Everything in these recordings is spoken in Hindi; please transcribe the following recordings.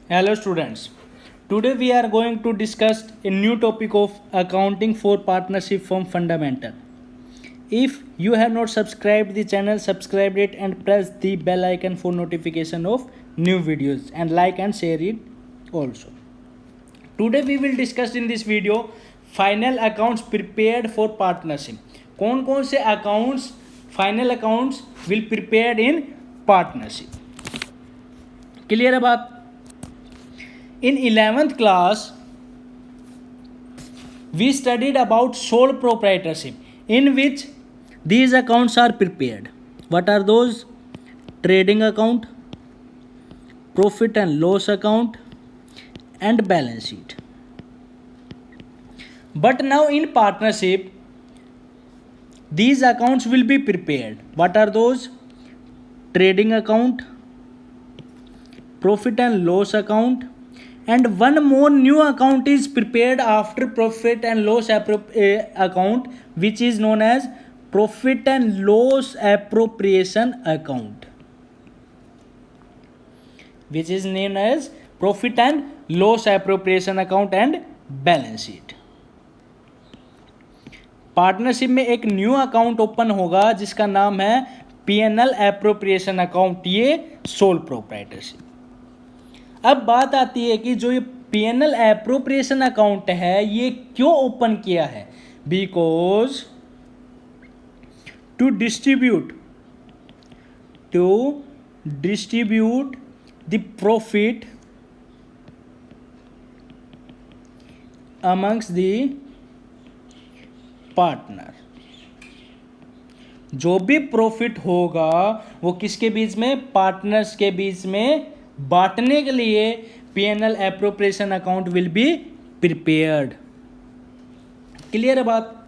Hello students. Today we are going to discuss a new topic of accounting for partnership firm fundamental. If you have not subscribed the channel, subscribe it and press the bell icon for notification of new videos and like and share it also. Today we will discuss in this video final accounts prepared for partnership. कौन कौन से accounts final accounts will prepared in partnership. Clear है बात? In 11th class, we studied about sole proprietorship, in which these accounts are prepared. What are those? Trading account, profit and loss account, and balance sheet. But now in partnership, these accounts will be prepared. What are those? Trading account, profit and loss account, and one more new account is prepared after profit and loss account, which is known as profit and loss appropriation account, which is known as profit and loss appropriation account and balance sheet. Partnership में एक न्यू अकाउंट ओपन होगा जिसका नाम है पीएनएल एप्रोप्रिएशन अकाउंट, ये सोल प्रोप्राइटरशिप. अब बात आती है कि जो ये पीएनएल एप्रोप्रिएशन अकाउंट है ये क्यों ओपन किया है? Because to distribute the profit amongst the partner. जो भी प्रॉफिट होगा वो किसके बीच में? पार्टनर्स के बीच में बांटने के लिए PNL appropriation account will be prepared. Clear है बात?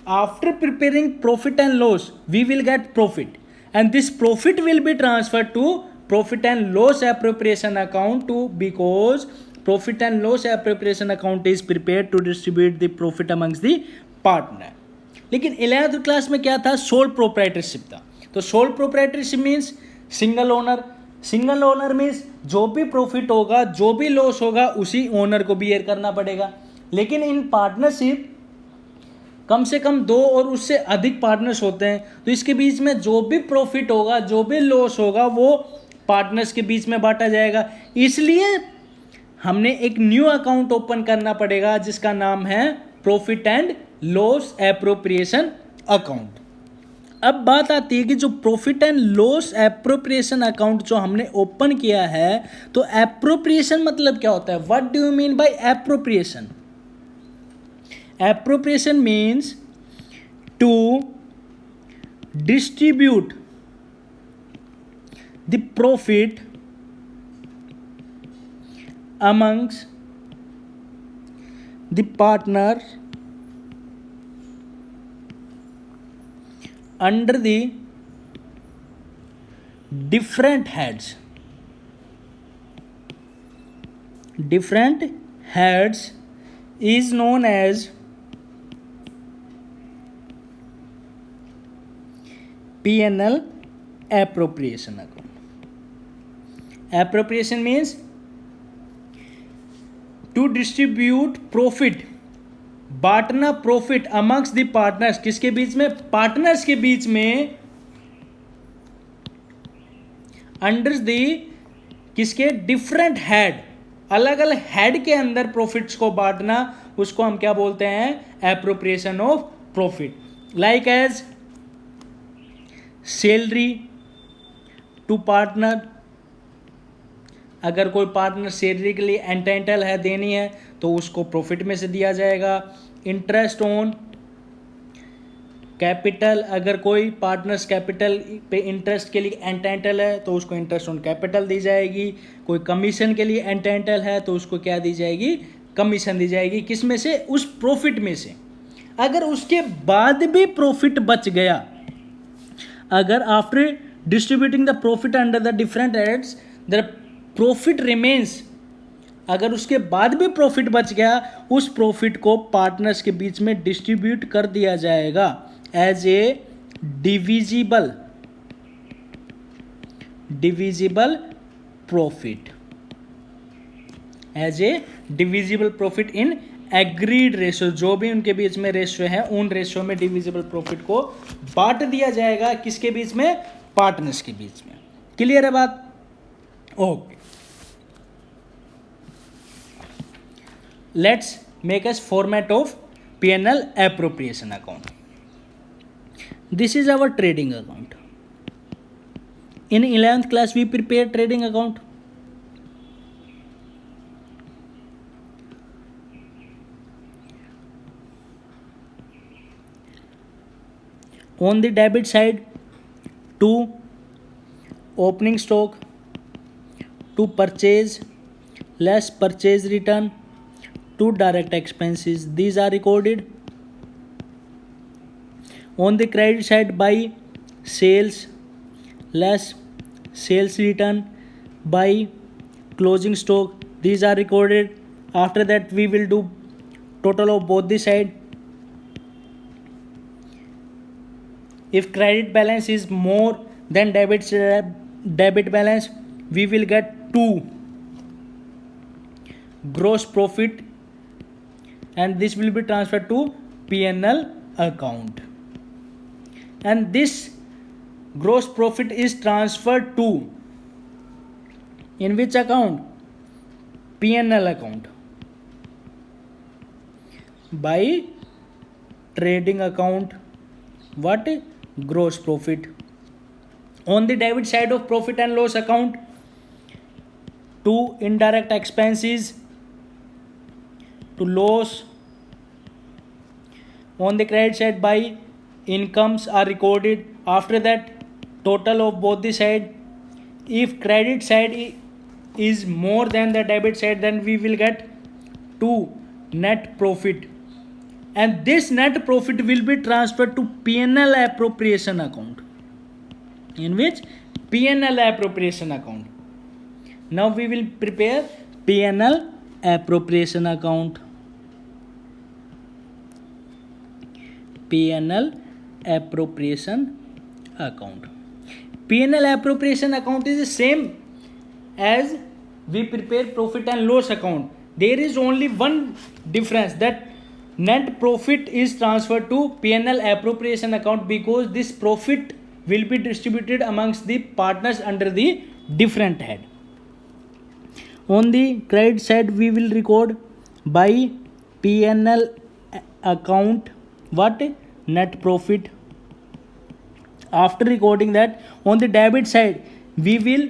After preparing profit and loss we will get profit and this profit will be transfer to profit and loss appropriation account too, because profit and loss appropriation account is prepared to distribute the profit amongst the partner. लेकिन 11th क्लास में क्या था? सोल प्रोप्राइटरशिप था. तो sole proprietorship means single owner. Single owner means जो भी प्रॉफिट होगा, जो भी लॉस होगा, उसी ओनर को बियर करना पड़ेगा. लेकिन इन पार्टनरशिप कम से कम 2 और उससे अधिक पार्टनर्स होते हैं, तो इसके बीच में जो भी प्रॉफिट होगा, जो भी लॉस होगा, वो पार्टनर्स के बीच में बांटा जाएगा. इसलिए हमने एक न्यू अकाउंट ओपन करना पड़ेगा जिसका नाम है profit and loss appropriation account. अब बात आती है कि जो profit and loss appropriation account जो हमने ओपन किया है, तो एप्रोप्रिएशन मतलब क्या होता है? What do you mean by appropriation? Appropriation means to distribute the profit amongst the partner under the different heads. Different heads is known as P&L appropriation account. Appropriation means to distribute profit, बांटना प्रॉफिट अमंग्स द पार्टनर्स. किसके बीच में? पार्टनर्स के बीच में. अंडर द किसके? Different head. अलग अलग हेड के अंदर प्रॉफिट्स को बांटना, उसको हम क्या बोलते हैं? Appropriation of profit. Like as salary to partner. अगर कोई पार्टनर सैलरी के लिए एंटाइटल है, देनी है, तो उसको प्रॉफिट में से दिया जाएगा. Interest on capital. अगर कोई पार्टनर्स कैपिटल पे इंटरेस्ट के लिए एंटाइटल है तो उसको इंटरेस्ट ऑन कैपिटल दी जाएगी. कोई कमीशन के लिए एंटाइटल है तो उसको क्या दी जाएगी? कमीशन दी जाएगी. किस में से? उस प्रॉफिट में से. अगर उसके बाद भी प्रॉफिट बच गया, अगर after distributing the profit under the different heads the profit remains, अगर उसके बाद भी प्रॉफिट बच गया, उस प्रॉफिट को पार्टनर्स के बीच में डिस्ट्रीब्यूट कर दिया जाएगा as a divisible profit. As a divisible profit in agreed ratio, जो भी उनके बीच में रेशियो है उन रेशियो में डिविजिबल प्रॉफिट को बांट दिया जाएगा, किसके बीच में, पार्टनर्स के बीच में। क्लियर है बात? Okay, let's make us format of P&L appropriation account. This is our trading account. In 11th class we prepare trading account. On the debit side, to opening stock, to purchase less purchase return, to direct expenses, these are recorded. On the credit side, by sales less sales return, by closing stock, these are recorded. After that we will do total of both the side. If credit balance is more than debit balance, we will get 2 gross profit, and this will be transferred to P&L account, and this gross profit is transferred to, in which account, P&L account, by trading account. What? Gross profit. On the debit side of profit and loss account, to indirect expenses, to loss. On the credit side, by incomes are recorded. After that, total of both the side. If credit side is more than the debit side, then we will get 2 net profit, and this net profit will be transferred to P&L appropriation account, in which P&L appropriation account. Now we will prepare P&L appropriation account. P&L appropriation account. P&L appropriation account is the same as we prepare profit and loss account. There is only one difference, that net profit is transferred to P&L appropriation account, because this profit will be distributed amongst the partners under the different head. On the credit side, we will record by P&L account what? Net profit. After recording that, on the debit side, we will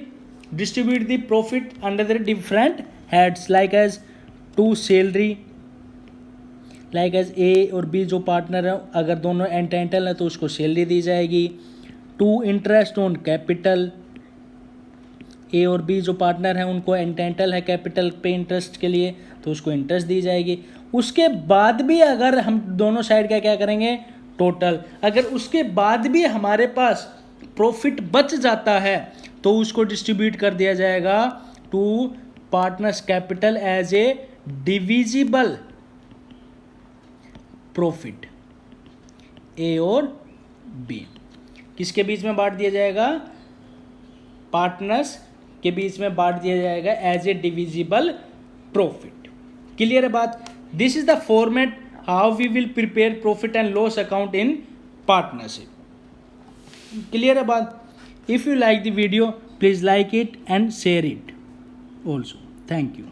distribute the profit under the different heads, like as to salary, like as A और बी जो पार्टनर है, अगर दोनों एंटेंटल है तो उसको सैलरी दी जाएगी. 2 इंटरेस्ट ऑन कैपिटल, ए और बी जो पार्टनर है उनको एंटेंटल है कैपिटल पे इंटरेस्ट के लिए, तो उसको इंटरेस्ट दी जाएगी. उसके बाद भी अगर हम दोनों साइड का क्या करेंगे, टोटल, अगर उसके बाद भी हमारे पास प्रॉफिट बच जाता है तो उसको डिस्ट्रीब्यूट कर दिया जाएगा to partners capital as a divisible profit. A और बी किसके बीच में बांट दिया जाएगा, पार्टनर्स के बीच में बांट दिया जाएगा as a divisible profit. Clear है बात? This is the format how we will prepare profit and loss account in partnership. Clear है बात? If you like the video, please like it and share it also. Thank you.